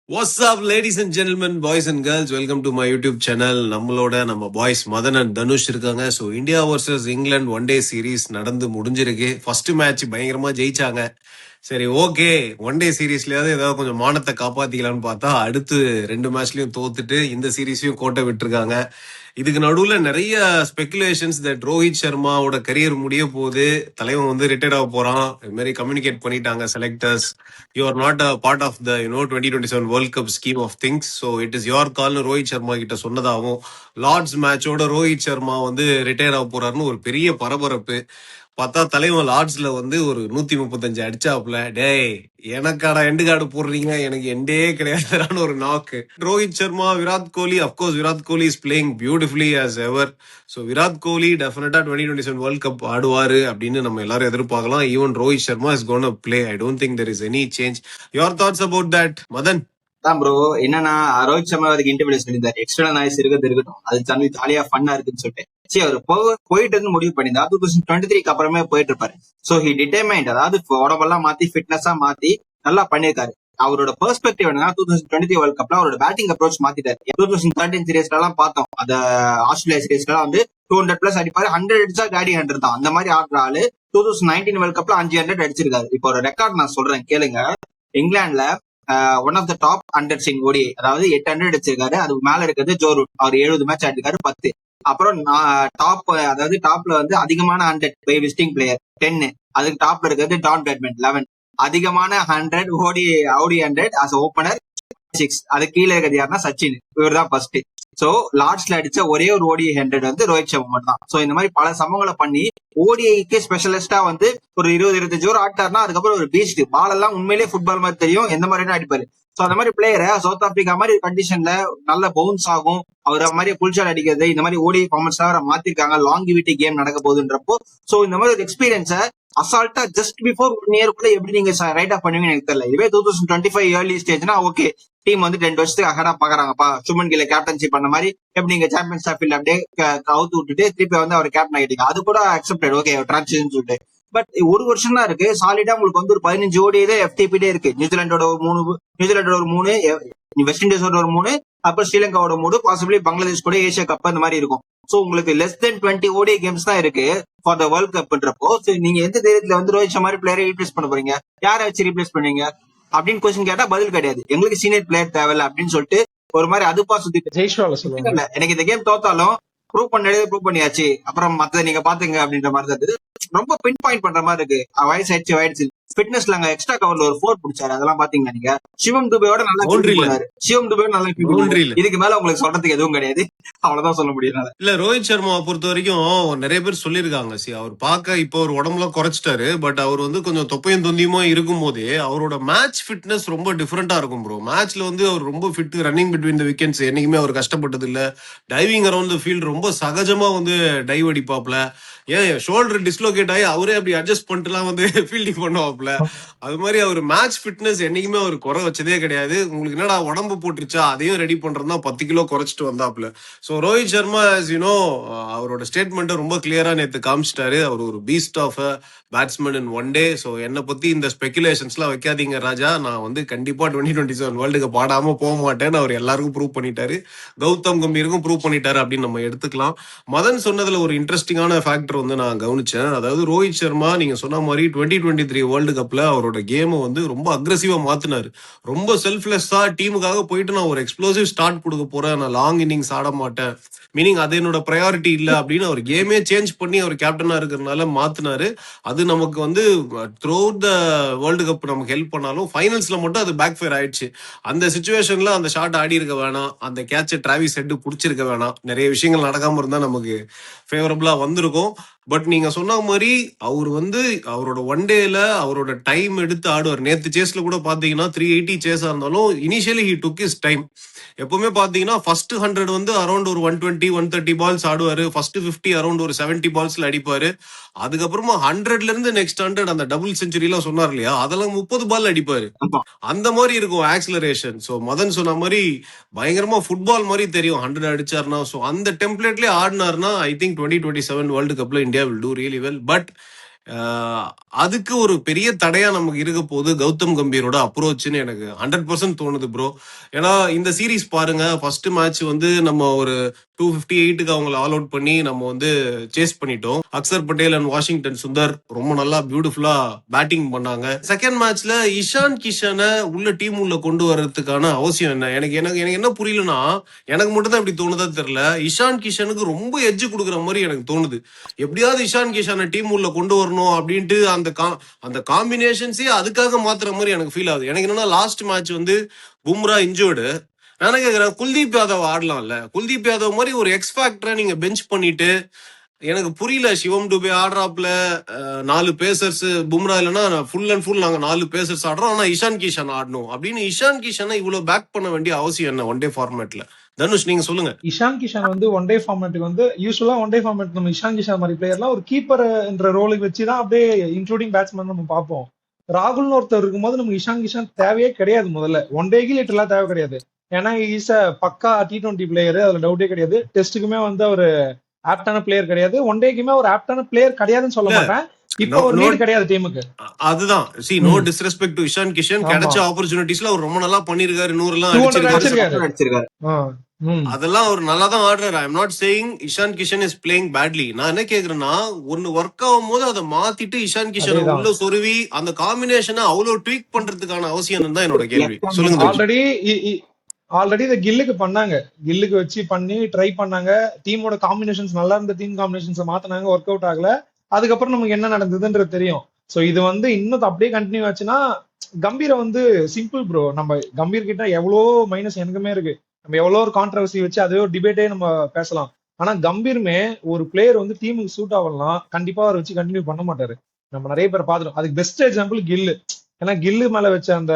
What's up, ladies and gentlemen, boys and girls? Welcome to my YouTube channel. நம்ம boys Madan and Dhanush இருக்காங்க. So India versus England one day series நடந்து முடிஞ்சிருக்கு. First match பயங்கரமா ஜெயிச்சாங்க. சரி, okay, one day சீரீஸ்லயாவது ஏதாவது கொஞ்சம் மானத்தை காப்பாத்திக்கலாம்னு பார்த்தா அடுத்து ரெண்டு மேட்ச்லயும் தோத்துட்டு இந்த சீரீஸையும் கோட்டை விட்டுருக்காங்க. இதுக்கு நடுவுல நிறைய ஸ்பெகுலேஷன்ஸ் தட் ரோஹித் சர்மாவோட கரியர் முடிய போகுது, தலைவன் வந்து ரிட்டையர்ட் ஆக போறான், இது மாதிரி கம்யூனிகேட் பண்ணிட்டாங்க selectors. You are not a part of the 2027 world cup scheme of things, so it is your கால்னு ரோஹித் சர்மா கிட்ட சொன்னதாகவும், லார்ட்ஸ் மேட்சோட ரோஹித் சர்மா வந்து ரிட்டையர்ட் ஆக போறாருன்னு ஒரு பெரிய பரபரப்பு. பார்த்தா தலைவன் லார்ட்ஸ்ல வந்து ஒரு 135 அடிச்சாப்ல. டேய், எனக்காடா எண்டு கார்டு போடுறீங்க, எனக்கு எண்டே கிடையாதுன்னு ஒரு நாக்கு. Rohit Sharma, Virat Kohli, of course Virat Kohli is playing beautifully as ever. So Virat Kohli டெஃபினட்டா 2027 வேர்ல்ட் கப் ஆடுவாரு அப்படின்னு நம்ம எல்லாரும் எதிர்பார்க்கலாம். Even Rohit Sharma is gonna play. I don't think there is any change. Your thoughts about that, Madan? தான் ப்ரோ, என்னன்னா ரோஹித் சர்மா அதுக்கு இன்டர்வியூ சொல்லியிருந்தாரு, எக்ஸ்டர்னல் நாய்ஸ் இருக்கட்டும், அது தண்ணி ஜாலியா ஃபன்னா இருக்குன்னு சொல்லிட்டு. சரி, அவர் போயிட்டு இருந்து முடிவு பண்ணியிருந்தா 2023 அப்புறமே போயிட்டு இருப்பாரு. சோ ஹி டிட்டர்மைண்ட், அதாவது உடம்பெல்லாம் மாத்தி ஃபிட்னஸா மாத்தி நல்லா பண்ணிருக்காரு. அவரோட பெர்ஸ்பெக்டிவ் என்னன்னா 2023 வேர்ல்ட் கப்ல அவரோட பேட்டிங் அப்ரோச் மாத்திட்டாரு. 2013 சீரீஸ்ல எல்லாம் பார்த்தோம், அந்த ஆஸ்திரேலியா சீரீஸ்ல வந்து 200+ அடிப்பாரு, 100 அடிச்சா டாடி 100 தான். அந்த மாதிரி ஆடுற ஆளு 2019 வேர்ல்ட் கப்ல 500 அடிச்சிருக்காரு. இப்போ ஒரு ரெக்கார்ட் நான் சொல்றேன் கேளுங்க. இங்கிலாந்துல one of the top 100 in ODI, அதாவது 800 அடிச்சிருக்காரு. அதுக்கு மேல இருக்கிறது ஜோ ரூட், அவர் 70 மேட்ச் ஆடிருக்காரு, 10. அப்புறம் டாப், அதாவது டாப்ல வந்து அதிகமான 100 பை விசிட்டிங் பிளேயர் 10, அதுக்கு டாப்ல இருக்கிறது டான் பேட்மேன் 11. அதிகமான 100 ஓடிஐ 100 ஆஸ் ஓபனர் 6. அது கீழே இருக்கிறது யாருன்னா சச்சின், இவர் தான் ஃபர்ஸ்ட். சோ லார்ட்ஸ்ல அடிச்ச ஒரே ஒரு ஓடிஐ 100 வந்து ரோஹித் சர்மா மட்டும் தான். சோ இந்த மாதிரி பல சம்பவங்களை பண்ணி ஓடிஐக்கு ஸ்பெஷலிஸ்டா வந்து ஒரு 20-25 ஓவர் ஆட்டாருன்னா அதுக்கப்புறம் ஒரு பீஸ்ட் பால் எல்லாம் உண்மையிலேயே ஃபுட்பால் மாதிரி தெரியும், எந்த மாதிரி அடிப்பாரு. சோ அந்த மாதிரி பிளேயரை சவுத் ஆப்பிரிக்கா மாதிரி கண்டிஷன்ல நல்ல பவுன்ஸ் ஆகும், அவர் மாதிரி புல்ஷாட் அடிக்கிறது, இந்த மாதிரி ஓடிஐ ஃபார்மட்ஸ் அவரை மாத்திருக்காங்க, லாங்கிவிட்டி கேம் நடக்க போகுதுன்றப்போ. சோ இந்த மாதிரி ஒரு எக்ஸ்பீரியன்ஸை அசால்ட்டா ஜஸ்ட் பிஃபோர் 1 இயருக்குள்ள எப்படி நீங்க ரைட் ஆஃப் பண்ணுவீங்கன்னு எனக்கு தெரியல. இதுவே 2025 ஏர்லி ஸ்டேஜ்னா ஓகே, டீம் வந்து 2 வருஷத்துக்கு அகடா பாக்குறாங்கப்பா, சுமன் கில கேப்டன்சி பண்ண மாதிரி எப்படி நீங்க சாம்பியன்ஸ் ட்ராஃபில அப்படியே அவுத்து விட்டுட்டு திருப்பி வந்து அவர் கேப்டன் ஆகிட்டீங்க, அது கூட அக்செப்டட், ஓகே டிரான்சிஷன் சொல்லிட்டு. பட் ஒரு வருஷம் தான் இருக்கு, சாலிடா உங்களுக்கு வந்து ஒரு 15 ஓடியே எஃப்டிபிடே இருக்கு. நியூசிலாண்டோட ஒரு 3, வெஸ்ட் இண்டீஸோட ஒரு 3, அப்புறம் ஸ்ரீலங்காவோட 3, பாசிபிளி பங்களாதேஷ் கூட ஏசியா கப் இந்த மாதிரி இருக்கும். சோ உங்களுக்கு லெஸ் தென் 20 ஓடிஐ கேம்ஸ் தான் இருக்கு ஃபார் த வேர்ல்ட் கப்ன்றப்போ நீங்க எந்த தைரியத்துல வந்து ரோஹித் சர்மா பிளேயரை ரீப்ளேஸ் பண்ண போறீங்க, யாரை வச்சு ரீப்ளேஸ் பண்ணுவீங்க அப்படின்னு கொஸ்டின் கேட்டா பதில் கிடையாது. எங்களுக்கு சீனியர் பிளேயர் தேவையில்ல அப்படின்னு சொல்லிட்டு ஒரு மாதிரி அதுப்பா சுத்தி எனக்கு இந்த கேம் தோத்தாலும் ப்ரூவ் பண்ணியாச்சு, அப்புறம் மத்த நீங்க பாத்துங்க அப்படின்ற மாதிரி தான் இருந்தது. ரொம்ப பின் பாயிண்ட் பண்ற மாதிரி இருக்கு. வயசாயிடுச்சு ஃபிட்னஸ்ல அங்க எக்ஸ்ட்ரா கவர்ல ஒரு 4 பிடிச்சாரு, அதெல்லாம் பாத்தீங்கன்னா நீங்க சிவம் துபையோட நல்லா சிவம் துபையோட நல்லா இதுக்கு மேல உங்களுக்கு சொல்றதுக்கு எதுவும் கிடையாது, அவ்வளவுதான் சொல்ல முடியும். இல்ல, ரோஹித் சர்மாவை பொறுத்த வரைக்கும் நிறைய பேர் சொல்லியிருக்காங்க, அவர் பார்க்க இப்போ ஒரு உடம்புல குறைச்சிட்டாரு, பட் அவர் வந்து கொஞ்சம் தொப்பையும் தொந்தியுமா இருக்கும் போதே அவரோட மேட்ச் ஃபிட்னஸ் ரொம்ப டிஃபரெண்டா இருக்கும் ப்ரோ. மேட்ச்ல வந்து அவர் ரொம்ப fit, running between the wickets என்னைக்குமே அவர் கஷ்டப்பட்டது இல்ல, டைவிங் அரௌண்ட் த ஃபீல்ட் ரொம்ப சகஜமா வந்து டைவ் அடிப்பாப்ல, ஏன் ஷோல்டர் டிஸ்லோகேட் ஆகி அவரே அப்படி அட்ஜஸ்ட் பண்ணிட்டுலாம் வந்து ஃபீல்டிங் பண்ணுவாப்ல. அது மாதிரி அவர் மேட்ச் ஃபிட்னஸ் என்னைக்குமே அவர் குறை வச்சதே கிடையாது. உங்களுக்கு என்னடா உடம்பு போட்டுருச்சா, அதையும் ரெடி பண்றதுதான் 10 கிலோ குறைச்சிட்டு வந்தாப்ல. ஸோ ரோஹித் சர்மா அவரோட ஸ்டேட்மெண்ட்டை ரொம்ப கிளியரா நேற்று காமிச்சிட்டாரு, அவர் ஒரு beast of a batsman in one day. So என்னை பத்தி இந்த ஸ்பெகுலேஷன்ஸ்லாம் வைக்காதீங்க ராஜா, நான் வந்து கண்டிப்பா 2027 வேர்ல்டு கப் ஆடாம போக மாட்டேன்னு அவர் எல்லாருக்கும் ப்ரூவ் பண்ணிட்டாரு, கௌதம் கம்பீருக்கும் ப்ரூவ் பண்ணிட்டாரு அப்படின்னு நம்ம எடுத்துக்கலாம். மதன் சொன்னதுல ஒரு இன்ட்ரெஸ்டிங்கான ஃபேக்டர் வந்து நான் கவனிச்சேன். அதாவது ரோஹித் சர்மா நீங்க சொன்ன மாதிரி 2023 வேர்ல்டு கப்ல அவரோட கேமை வந்து ரொம்ப அக்ரெசிவா மாத்தினாரு, ரொம்ப செல்ஃப்லெஸ்ஸா டீமுக்காக போயிட்டு நான் ஒரு எக்ஸ்ப்ளோசிவ் ஸ்டார்ட் கொடுக்க போறேன், நான் லாங் இன்னிங்ஸ் ஆட மாட்டேன், மீனிங் அது என்னோட ப்ரையாரிட்டி இல்ல அப்படின்னு அவர் கேமே சேஞ்ச் பண்ணி அவர் கேப்டனா இருக்கிறதுனால மாத்தினாரு. அது நமக்கு வந்து த்ரூ த வேர்ல்டு கப் நமக்கு ஹெல்ப் பண்ணாலும் ஃபைனல்ஸ்ல மட்டும் அது பேக் ஃபயர் ஆயிடுச்சு. அந்த சுச்சுவேஷன்ல அந்த ஷாட் ஆடி இருக்க வேணாம், அந்த கேட்சை டிராவிஸ் ஹெட் பிடிச்சிருக்க வேணாம், நிறைய விஷயங்கள் நடக்காம இருந்தா நமக்கு ஃபேவரபிளா வந்திருக்கும். பட் நீங்க சொன்ன மாதிரி அவர் வந்து அவரோட ஒன் டேல அவரோட டைம் எடுத்து ஆடுவார். நேத்து சேஸ்ல கூட பாத்தீங்கன்னா 380 சேஸா இருந்தாலும் initially he took is time. எப்பவுமே பாத்தீங்கன்னா ஃபர்ஸ்ட் 100 வந்து அரௌண்ட் ஒரு 120-130 பால்ஸ் ஆடுவாரு, ஃபர்ஸ்ட் 50 அரௌண்ட் ஒரு 70 பால்ஸ்ல அடிப்பாரு, அதுக்கப்புறமா 100ல இருந்து நெக்ஸ்ட் 100 அந்த டபுள் செஞ்சுரி எல்லாம் சொன்னார் இல்லையா, அதெல்லாம் 30 பால் அடிப்பாரு, அந்த மாதிரி இருக்கும் ஆக்சிலரேஷன். ஸோ மதன் சொன்ன மாதிரி பயங்கரமா ஃபுட்பால் மாதிரி தெரியும் 100 அடிச்சாருன்னா. ஸோ அந்த டெம்ப்ளேட்லயே ஆடினாருன்னா ஐ திங்க் 2027 வேர்ல்டு கப்ல India will do really well. But ah அதுக்கு ஒரு பெரிய தடையா நமக்கு இருக்க போது கௌதம் கம்பீரோட அப்ரோச்னு எனக்கு 100% தோணுது ப்ரோ. ஏன்னா இந்த சீரிஸ் பாருங்க, ஃபர்ஸ்ட் மேட்ச் வந்து நம்ம ஒரு 258க்கு அவங்களை ஆல் அவுட் பண்ணி நம்ம வந்து சேஸ் பண்ணிட்டோம். அக்சர் பட்டேல் அண்ட் வாஷிங்டன் சுந்தர் ரொம்ப நல்லா பியூட்டிஃபுல்லா பேட்டிங் பண்ணாங்க. செகண்ட் மேட்ச்ல இஷான் கிஷனை உள்ள டீம் உள்ள கொண்டு வர்றதுக்கான அவசியம் என்ன? எனக்கு எனக்கு எனக்கு என்ன புரியலன்னா, எனக்கு மட்டும் தான் இப்படி தோணுதா தெரியல, இஷான் கிஷனுக்கு ரொம்ப எட்ஜ் கொடுக்குற மாதிரி எனக்கு தோணுது. எப்படியாவது இஷான் கிஷானை டீம் உள்ள கொண்டு வரணும் அப்படின்ட்டு அந்த காம்பினேஷன்ஸே அதுக்காக மாத்துற மாதிரி எனக்கு ஃபீல் ஆகுது. எனக்கு என்னன்னா, லாஸ்ட் மேட்ச் வந்து பும்ரா இன்ஜோர்டு. நான் கேக்குறேன், குல்தீப் யாதவ் ஆடலாம்ல. குல்தீப் யாதவ் மாதிரி ஒரு எக்ஸ் ஃபேக்டரை நீங்க பெஞ்ச் பண்ணிட்டு, எனக்கு புரியல. சிவம் டுபே ஆடுறாப்ல, 4 பேசர்ஸ் பும்ரா இல்லைன்னா ஃபுல் அண்ட் ஃபுல் நாங்க 4 பேசர்ஸ் ஆடுறோம், ஆனா இஷான் கிஷன் ஆடணும் அப்படின்னு இஷான் கிஷனை இவ்வளவு பேக் பண்ண வேண்டிய அவசியம் என்ன ஒன் டே ஃபார்மேட்ல? தனுஷ் நீங்க சொல்லுங்க. இஷான் கிஷான் வந்து ஒன் டே ஃபார்மேட்டுக்கு வந்து யூஸ்வலா ஒன் டே ஃபார்மேட் நம்ம இஷான் கிஷான் மாதிரி பிளேயர்லாம் ஒரு கீப்பர் என்ற ரோலுக்கு வச்சுதான் அப்படியே இன்க்ளூடிங் பேட்ஸ்மேன் நம்ம பார்ப்போம். ராகுல்னு ஒருத்தர் இருக்கும்போது நமக்கு இஷான் கிஷான் தேவையே கிடையாது. முதல்ல ஒன் டேக்கு லிட்டரலா தேவை கிடையாது. ஏன்னா இஸ் அ பக்கா T20 பிளேயர், அதுல டவுட்டே கிடையாது. டெஸ்ட்டுக்குமே வந்து ஒரு ஆப்டான பிளேயர் கிடையாது, ஒன் டேக்குமே ஒரு ஆப்டான பிளேயர் கிடையாதுன்னு சொல்ல மாட்டேன். இப்போ ஒரு நீட் கிடையாது டீமுக்கு. அதுதான் no disrespect to Ishan Kishan. கிடைச்ச ஆப்பர்ச்சுனிட்டிஸ்ல அவர் ரொம்ப நல்லா பண்ணிருக்காரு, 100 எல்லாம் 200 அடிச்சிருக்காரு. அடிச்சிருக்காரு. அதெல்லாம் அவர் நல்லா தான் ஆடுறாரு. I am not saying Ishan Kishan is playing badly. நான் என்ன கேக்குறேன்னா, ஒன்னு ஒர்க் ஆகும் போது அதை மாத்திட்டு இஷான் கிஷன் உள்ள சொருவி அந்த காம்பினேஷனை அவ்வளவு ட்வீக் பண்றதுக்கான அவசியம் தான் என்னோட கேள்வி. சொல்லுங்க. ஆல்ரெடி இதை கில்லுக்கு பண்ணாங்க, கில்லுக்கு வச்சு பண்ணி ட்ரை பண்ணாங்க. டீமோட காம்பினேஷன்ஸ் நல்லா இருந்த டீம் காம்பினேஷன்ஸ் மாத்தினாங்க, ஒர்க் அவுட் ஆகல. அதுக்கப்புறம் நமக்கு என்ன நடந்ததுன்றது தெரியும். சோ இது வந்து இன்னும் அப்படியே கண்டினியூ ஆச்சுன்னா, கம்பீர வந்து சிம்பிள் ப்ரோ. நம்ம கம்பீர் கிட்ட எவ்வளோ மைனஸ் எனக்குமே இருக்கு. நம்ம எவ்வளோ ஒரு கான்ட்ரவர்சி வச்சு அதே ஒரு டிபேட்டே நம்ம பேசலாம். ஆனா கம்பீருமே ஒரு பிளேயர் வந்து டீமுக்கு சூட் ஆகலாம், கண்டிப்பா அவரை வச்சு கண்டினியூ பண்ண மாட்டாரு. நம்ம நிறைய பேர் பாத்துட்டோம். அதுக்கு பெஸ்ட் எக்ஸாம்பிள் கில்லு. ஏன்னா கில்லு மேல வச்ச அந்த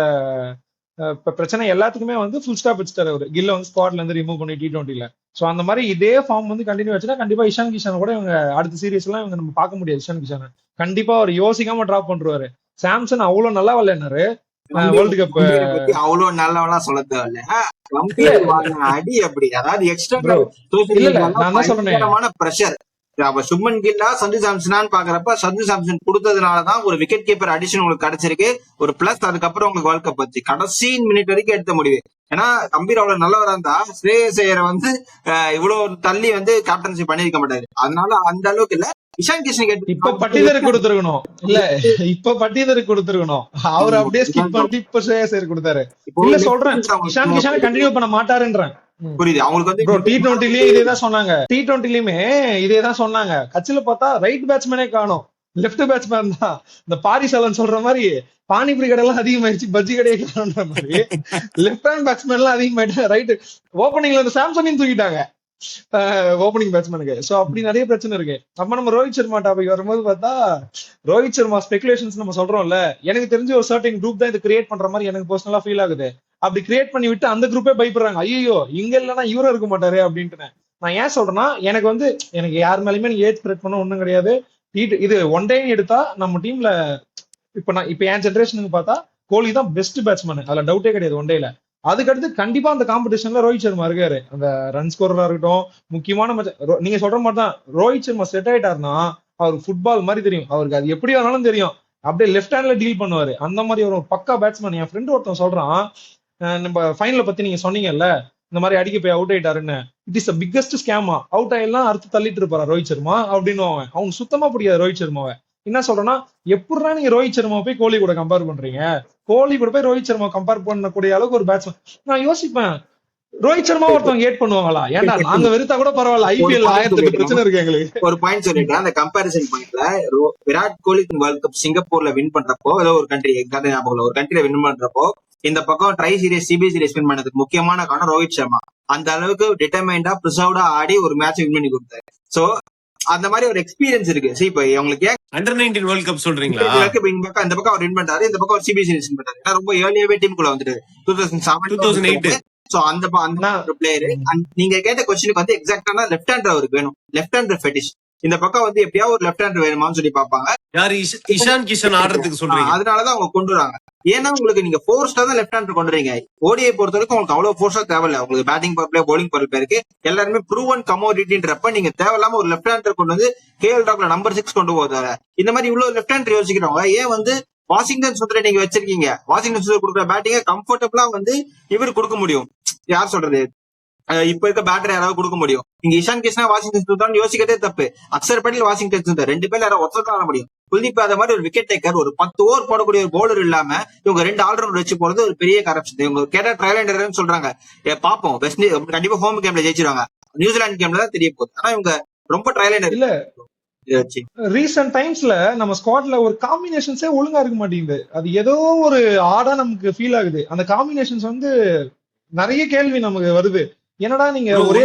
பிரச்சனை எல்லாத்துக்குமே வந்து ஃபுல் ஸ்டாப் வச்சுட்டாரு அவரு. கில்ல வந்து ஸ்குவாட்ல இருந்து ரிமூவ் பண்ணி T20ல. சோ அந்த மாதிரி இதே ஃபார்ம் வந்து கண்டினியூ ஆச்சுன்னா கண்டிப்பா இஷான் கிஷான் கூட இவங்க அடுத்த சீரீஸ் எல்லாம் இவங்க நம்ம பார்க்க முடியாது. இஷான் கிஷான் கண்டிப்பா அவர் யோசிக்காம டிராப் பண்றாரு. சாம்சன் அவ்வளவு நல்லா விளையாடுனாரு வேர்ல்டு கப். அவ்வளவு நல்லவனா சொல்ல தேவையில்ல, அடி அப்படி. அதாவது எக்ஸ்ட்ரா நான் தான் சொல்றேன் பிரஷர். அப்ப சுப்மன் கில்லா சஞ்சு சாம்சனான்னு பாக்குறப்ப சஞ்சு சாம்சன் கொடுத்ததுனாலதான் ஒரு விக்கெட் கீப்பர் அடிஷன் உங்களுக்கு கிடைச்சிருக்கு, ஒரு பிளஸ். அதுக்கப்புறம் உங்களுக்கு வேர்ல்ட் கப் வச்சு கடைசி மினிட் வரைக்கும் எடுத்த முடிவு. ஏன்னா கம்பீர் அவ்வளவு நல்லவரா இருந்தா ஸ்ரேயஸ் ஐயரை வந்து இவ்வளவு தள்ளி வந்து கேப்டன்சி பண்ணிருக்க மாட்டாரு. அதனால அந்த அளவுக்கு இல்ல. இஷான் கிஷன் இப்ப பட்டிதருக்கு கொடுத்துருக்கணும், இல்ல இப்ப பட்டிதருக்கு கொடுத்துருக்கணும். அவர் அப்படியே ஸ்கிப் பண்ணி இப்ப ஸ்ரேயஸ் ஐயர் கொடுத்தாரு. இல்ல சொல்றேன், இஷான் கிஷான் கண்டினியூ பண்ண மாட்டாருன்றேன். புரியுது அவங்களுக்கு வந்து. T20லயும் இதேதான் சொன்னாங்க, T20லயுமே இதேதான் சொன்னாங்க. கட்சியில பார்த்தா ரைட் பேட்ஸ்மேனே காணும், லெப்ட் பேட்ஸ்மேன் தான். இந்த பாரிசாலன் சொல்ற மாதிரி பானிபுரி கடை எல்லாம் அதிகமாயிருச்சு, பஜ்ஜி கடையே காணுன்ற மாதிரி லெப்ட் ஹேண்ட் பேட்ஸ்மேன் எல்லாம் அதிகமாயிட்டு ரைட் ஓப்பனிங்ல இந்த சாம்சனையும் தூக்கிட்டாங்க ஓப்பனிங் பேட்ஸ்மேனுக்கு. சோ அப்படி நிறைய பிரச்சனை இருக்கு. அப்ப நம்ம ரோஹித் சர்மா டாபிக் வரும்போது பார்த்தா, ரோஹித் சர்மா ஸ்பெகுலேஷன்ஸ் நம்ம சொல்றோம்ல, எனக்கு தெரிஞ்ச ஒரு சர்டன் குரூப் தான் இது கிரியேட் பண்ற மாதிரி எனக்கு பர்சனலா ஃபீல் ஆகுது. அப்படி கிரியேட் பண்ணி விட்டு அந்த குரூப்பே பயப்படுறாங்க, ஐயோ இங்க இல்லைன்னா இவரும் இருக்க மாட்டாரு அப்படின்ட்டு. நான் ஏன் சொல்றேன்னா, எனக்கு யார் மேலயுமே நீங்க ஏட் ஸ்ப்ரெட் பண்ண ஒண்ணும் கிடையாது. இது ஒன் டே எடுத்தா நம்ம டீம்ல இப்ப என் ஜென்ரேஷனுக்கு பார்த்தா கோலி தான் பெஸ்ட் பேட்ஸ்மேன், அதுல டவுட்டே கிடையாது ஒன் டேல. அதுக்கடுத்து கண்டிப்பா அந்த காம்படிஷன்ல ரோஹித் சர்மா இருக்காரு. அந்த ரன் ஸ்கோரரா இருக்கட்டும், முக்கியமான நீங்க சொல்ற மாதிரி தான் ரோஹித் சர்மா செட் ஆயிட்டாருன்னா அவருக்கு ஃபுட்பால் மாதிரி தெரியும், அவருக்கு அது எப்படி வேணாலும் தெரியும். அப்படியே லெஃப்ட் ஹேண்ட்ல டீல் பண்ணுவாரு. அந்த மாதிரி ஒரு பக்கா பேட்ஸ்மேன். என் ஃப்ரெண்ட் ஒருத்தன் சொல்றான், நம்ம ஃபைனல பத்தி நீங்க சொன்னீங்கல்ல, இந்த மாதிரி அடிக்க போய் அவுட் ஆயிட்டாருன்னு, இட் இஸ் பிக்கஸ்ட் ஸ்கேமா. அவுட் ஆயிலாம் அறுத்து தள்ளிட்டு இருப்பாரு ரோஹித் சர்மா அப்படின்னு. அவன் சுத்தமா பிடிக்காது ரோஹித் சர்மாவை. என்ன சொல்றேன்னா, எப்படிதான் நீங்க ரோஹித் சர்மா போய் கோலி கூட கம்பேர் பண்றீங்க? கோலி கூட போய் ரோஹித் சர்மா கம்பேர் பண்ணக்கூடிய அளவுக்கு ஒரு பேட்ஸ்மேன். நான் யோசிப்பேன், ரோஹித் சர்மா ஒருத்தவங்க ஏட் பண்ணுவாங்களா? ஏன்டா நாங்க வெறுத்தா கூட பரவாயில்ல, IPL 1008 பிரச்சனை இருக்கு எங்களுக்கு. ஒரு பாயிண்ட் சொல்லிட்டேன். அந்த கம்பேரிசன் பாயிண்ட்ல விராட் கோலி வேர்ல்ட் கப் சிங்கப்பூர்ல வின் பண்றப்போ, ஏதோ ஒரு கண்ட்ரி ஞாபகம், ஒரு கண்ட்ரில வின் பண்றப்போ, இந்த பக்கம் try series CB series win பண்ணதுக்கு முக்கியமான காரணம் ரோஹித் சர்மா. அந்த அளவுக்கு டிட்டர்மைண்டா ப்ரிசர்வ்டா ஆடி ஒரு மேட்ச் வின் பண்ணி கொடுத்தாரு. சோ அந்த மாதிரி ஒரு எக்ஸ்பீரியன்ஸ் இருக்கு. சரி, இப்ப உங்களுக்கு அண்டர் 19 வேர்ல்ட் கப் சொல்றீங்களா? இந்த பக்கம் அவர் வின் பண்றாரு, இந்த பக்கம் ஒரு CB சீரிஸ் வின் பண்றாரு. ரொம்ப ஏர்லியாவே டீமுக்குள்ள வந்துட்டு 2007 சோ அந்த பிளேயர். நீங்க கேட்ட கொஸ்டினுக்கு வந்து எக்ஸாக்டான லெஃப்ட் ஹேண்டர் அவருக்கு வேணும், லெஃப்ட் ஹேண்டர் ஃபெட்டிஷ். இந்த பக்கம் வந்து எப்படியாவது ஒரு லெஃப்ட் ஹேண்ட் வேணுமான்னு சொல்லி பார்ப்பாங்க. யாரு இஷான் கிஷன் ஆடுறதுக்கு சொல்றீங்க? அதனாலதான் அவங்க கொண்டு வராங்க. ஏன்னா உங்களுக்கு நீங்க ஃபோர்ஸ்டா தான் லெஃப்ட் ஹேண்ட் கொண்டு வரீங்க. ஓடிஐ பொறுத்த வரைக்கும் உங்களுக்கு அவ்வளவு ஃபோர்ஸா தேவையில்ல. உங்களுக்கு batting power play, bowling power play இருக்கு, எல்லாருமே ப்ரூவன் கமோடிட்டின்றப்ப நீங்க தேவையில்லாம ஒரு லெஃப்ட் ஹேண்டர் கொண்டு வந்து கேஎல் ராகுல் நம்பர் 6 கொண்டு போதாரு. இந்த மாதிரி இவ்வளவு லெஃப்ட் ஹேண்டர் யோசிக்கிறவங்க ஏன் வந்து வாஷிங்டன் சுந்தரை நீங்க வச்சிருக்கீங்க? வாஷிங்டன் சுந்தர் கொடுக்குற பேட்டிங்க கம்ஃபர்டபுளா வந்து இவர் கொடுக்க முடியும். யார் சொல்றது, இப்ப இருக்க பேட்டர் யாராவது கொடுக்க முடியும். நீங்க இஷான் கிஷனா வாஷிங்டன் சுந்தர் யோசிக்கிறதே தப்பு. அக்சர் பட்டேல் வாஷிங்டன் சுந்தர் 2 பேர் யாராவது ஒருத்தர் ஆட முடியும். குல்தீப் யாதவ் மாதிரி ஒரு விக்கெட் டேக்கர், ஒரு 10 ஓவர் போடக்கூடிய ஒரு பவுலர் இல்லாம இவங்க 2 ஆல்ரவுண்டர் வச்சு போறது ஒரு பெரிய கரப்ஷன். இவங்க கேட்டா ட்ரைலண்டர்னு சொல்றாங்க. பாப்போம், வெஸ்ட் கண்டிப்பா ஹோம் கேம்ல ஜெயிச்சிருவாங்க, நியூசிலாந்து கேம்ல தான் தெரிய போகுது. ஆனா இவங்க ரொம்ப ட்ரைலண்டர் இல்ல. ரீசன்ட் டைம்ஸ்ல நம்ம ஸ்குவாட்ல ஒரு காம்பினேஷன்ஸே ஒழுங்கா இருக்க மாட்டேங்குது. அது ஏதோ ஒரு ஆடா நமக்கு ஃபீல் ஆகுது. அந்த காம்பினேஷன்ஸ் வந்து நிறைய கேள்வி நமக்கு வருது. என்னடா நீங்க ஒரே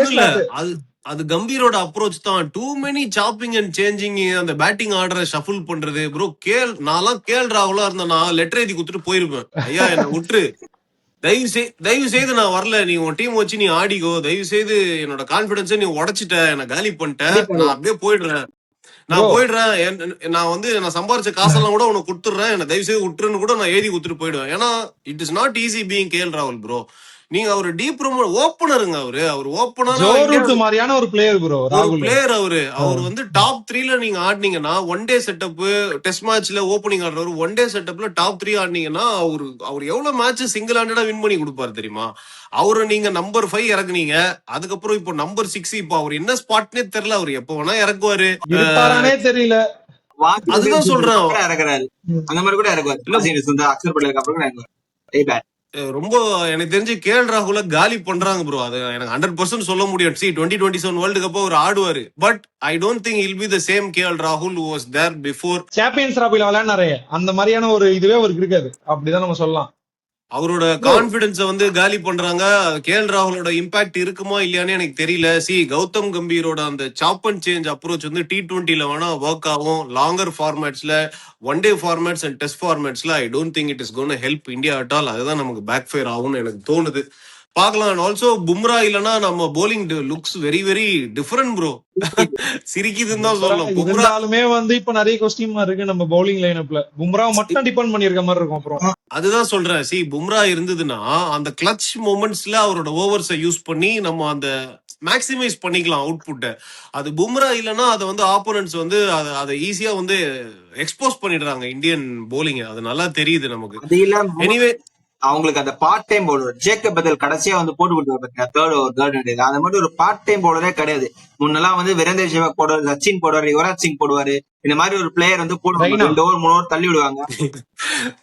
அது கம்பீரோட அப்ரோச் தான். Too many chopping and changing, அந்த பேட்டிங் ஆர்டரை ஷஃபிள் பண்றது. ப்ரோ நான்லாம் கேஎல் ராகுலா இருந்தேன்னா லெட்டர் எழுதி கொடுத்துட்டு போயிருப்பேன். ஐயா என்ன விட்டுரு, தயவு செய்து நான் வரல, நீ உன் டீம் வச்சு நீ ஆடிக்கோ, தயவு செய்து என்னோட கான்பிடன்ஸை நீ உடைச்சிட்ட, என்ன காலி பண்ணிட்ட, நான் அப்படியே போயிடுறேன், நான் சம்பாரிச்ச காசெல்லாம் கூட உனக்கு கொடுத்துடுறேன், என்ன தயவு செய்து விட்டுருன்னு கூட நான் எழுதி கொடுத்துட்டு போயிடுவேன். ஏன்னா it is not easy being KL ராகுல் ப்ரோ. நீங்க அவரு டீப் ஓப்பனருங்க, அவரு ஓப்பனர் மாதிரியான ஒரு பிளேயர் ப்ரோ. ராகுல் பிளேயர் அவர் வந்து டாப் 3ல நீங்க ஆடினீங்கன்னா, ஒன் டே செட்டப் டெஸ்ட் மேட்ச்ல ஓப்பனிங் ஆடுறவர், ஒன் டே செட்டப்ல டாப் 3 ஆடினீங்கன்னா அவர் எவ்வளவு மேட்ச் சிங்கிள் ஹேண்டடா வின் பண்ணி கொடுப்பாரு தெரியுமா? அவரு நீங்க நம்பர் 5 இறக்குனீங்க, அதுக்கப்புறம் இப்போ நம்பர் 6, இப்போ அவர் என்ன ஸ்பாட்னே தெரியல, அவர் எப்ப வேணா இறக்குவாரு, தெரியல. அதுதான் சொல்றேன், இறக்குறாரு அந்த மாதிரி கூட இறக்குவாரு. அக்சர் பட்டேலுக்கு அப்புறம் இறக்குவாரு. ரொம்ப எனக்கு தெரிஞ்சு கேஎல் ராகுல காலி பண்றாங்க ப்ரோ. அது எனக்கு 100% சொல்ல முடியும். 2027 வேர்ல்டு கப் அவர் ஆடுவாரு, but I don't think he'll be the same KL ராகுல் who was there before. Champions டிராபில விளையாடுறாரு, அந்த மாதிரியான ஒரு இதுவே அவருக்கு இருக்காது, அப்படிதான் நம்ம சொல்லலாம். அவரோட கான்பிடன்ஸ வந்து காலி பண்றாங்க. கேஎல் ராகுலோட இம்பாக்ட் இருக்குமா இல்லையான்னு எனக்கு தெரியல. கௌதம் கம்பீரோட அந்த சாப் அண்ட் சேஞ்ச் அப்ரோச் வந்து T20ல வேணா ஒர்க் ஆகும், லாங்கர் ஃபார்மேட்ஸ்ல, one day formats and test ஃபார்மேட்ஸ்ல I don't think it is gonna help India at all. அதுதான் நமக்கு பேக் ஃபயர் ஆகும்னு எனக்கு தோணுது. பாக்கலாம். ஆல்சோ பும்ரா இல்லனா நம்ம bowling looks very very different bro. சிரிக்குதுன்னு தான் சொல்லணும். பும்ராலுமே வந்து இப்ப நிறைய கொஸ்டின் இருக்கு நம்ம பவுலிங் லைனப்ல. பும்ரா மட்டும் டிபெண்ட் பண்ணிருக்க மாதிரி இருக்கும். அப்புறம் அதுதான் சொல்றேன், பும்ரா இருந்ததுன்னா அந்த கிளட்ச் மொமெண்ட்ஸ்ல அவரோட ஓவர்ஸை யூஸ் பண்ணி நம்ம அந்த மேக்ஸிமைஸ் பண்ணிக்கலாம் அவுட்புட்டை. அது பும்ரா இல்லைன்னா அதை வந்து ஆப்போனன்ட்ஸ் வந்து அதை ஈஸியா வந்து எக்ஸ்போஸ் பண்ணிடுறாங்க இந்தியன் bowling. அது நல்லா தெரியுது நமக்கு. எனிவே அவங்களுக்கு அந்த பார்ட் டைம் பவுலர் ஜேக்கப் பதல் கடைசியா வந்து போட்டு கொடுத்தாரு தேர்ட் அந்த மாதிரி ஒரு பார்ட் டைம் பவுலரே கிடையாது. முன்னெல்லாம் வந்து வீரேந்தர் சேவாக் போடுவார், சச்சின் போடுவார், யுவராஜ் சிங் போடுவாரு. இந்த மாதிரி ஒரு பிளேயர் வந்து போடுவாங்க, 2 ஓவர் 3 ஓவர் தள்ளி விடுவாங்க.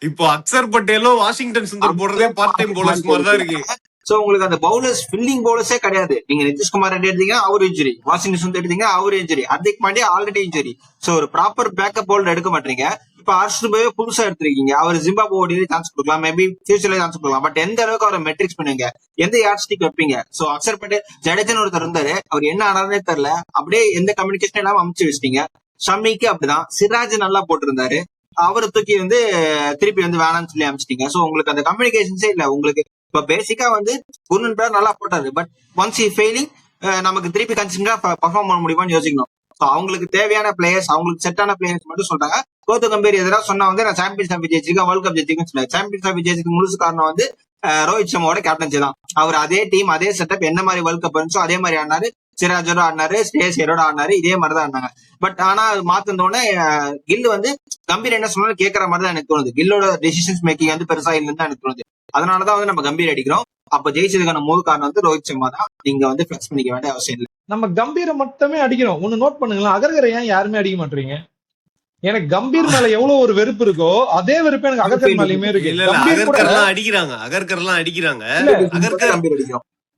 இப்போ அக்சர் பட்டேலும் வாஷிங்டன் சுந்தர் போடுறதே பார்ட் டைம் பவுலர்ஸ் மாதிரி தான் இருக்கு. சோ உங்களுக்கு அந்த பவுலர்ஸ் ஃபில்லிங் பவுலர்ஸே கிடையாது. நீங்க நிதிஷ்குமார் ரெட்டி எடுத்தீங்கன்னா அவர் இன்ஜுரி, வாஷிங்டன் சுந்தர் எடுத்தீங்கன்னா அவர் injury, Hardik Pandya already injury. So ஒரு ப்ராப்பர் பேக்கப் பவுலர் எடுக்க மாட்டீங்க. இப்ப ஹர்ஷ்தீப் புதுசா எடுத்திருக்கீங்க, அவர் ஜிம்பாப்வே சான்ஸ் கொடுக்கலாம், மேபி ஃபியூச்சர்ல சான்ஸ் கொடுக்கலாம். பட் எந்த அளவுக்கு அவரை மெட்ரிக்ஸ் பண்ணுவீங்க, எந்த யார்ட் ஸ்டிக் வைப்பீங்க? சோ அக்சர் பட்டேல், ஜடேஜன் ஒருத்தர் இருந்தாரு, அவர் என்ன ஆனாருன்னே தெரியல, அப்படியே எந்த கம்யூனிகேஷன் இல்லாம அமைச்சு வச்சிட்டீங்க. ஷமிக்கு அப்படிதான், சிராஜ் நல்லா போட்டிருந்தாரு, அவரை தூக்கி வந்து திருப்பி வந்து வேணாம்னு சொல்லி அமைச்சிட்டீங்க. சோ உங்களுக்கு அந்த கம்யூனிகேஷன்ஸே இல்ல. உங்களுக்கு இப்ப பேசிக்கா வந்து குர்னன் பேர் நல்லா போட்டாரு, பட் ஒன்ஸ் ஹி ஃபெயிலிங், நமக்கு திருப்பி கன்சிஸ்டன்டா பெர்ஃபார்ம் பண்ண முடியுமான்னு யோசிக்கணும். அவங்களுக்கு தேவையான பிளேயர்ஸ், அவங்களுக்கு செட்டான பிளேயர்ஸ் மட்டும் சொல்றாங்க. கௌதம் கம்பீர் எதிராக சொன்னா வந்து நான் சாம்பியன்ஸ் டிராபி ஜெயிச்சிருக்கேன், வேர்ல்ட் கப் ஜெயிச்சிருக்கேன்னு சொன்னாரு. சாம்பியன்ஸ் டிராபி ஜெயிச்சதுக்கு முழுசு காரணம் வந்து ரோஹித் சர்மாவோட கேப்டன்சி தான். அவர் அதே டீம் அதே செட்டப் என்ன மாதிரி வேர்ல்ட் கப் இருந்துச்சோ அதே மாதிரி ஆடினாரு, சிராஜோட ஆடினாரு, ஸ்ரேயஸரோட ஆடினாரு, இதே மாதிரி தான் ஆடினாங்க. பட் ஆனா மாத்தினோடனே கில் வந்து கம்பீர் என்ன சொன்னாலும் கேட்கற மாதிரி தான் எனக்கு தோணுது. கில்லோட டெசிஷன்ஸ் மேக்கிங் வந்து பெருசா இல்லைன்னு தான் எனக்கு தோணுது. அதனாலதான் வந்து நம்ம கம்பீர் அடிக்கிறோம். அப்ப ஜெயிச்சதுக்கான மூல காரணம் வந்து ரோஹித் சர்மா தான். நீங்க வந்து பிளக்ஸ் பண்ணிக்க வேண்டிய அவசியம் இல்லை. நம்ம கம்பீரை மட்டுமே அடிக்கிறோம். ஒண்ணு நோட் பண்ணுங்களேன், அகர்கரை ஏன் யாருமே அடிக்க மாட்டீங்க? எனக்கு கம்பீர் மேல எவ்வளவு ஒரு வெறுப்பு இருக்கோ அதே வெறுப்பு எனக்கு அகர்கர் மேலயுமே இருக்கு.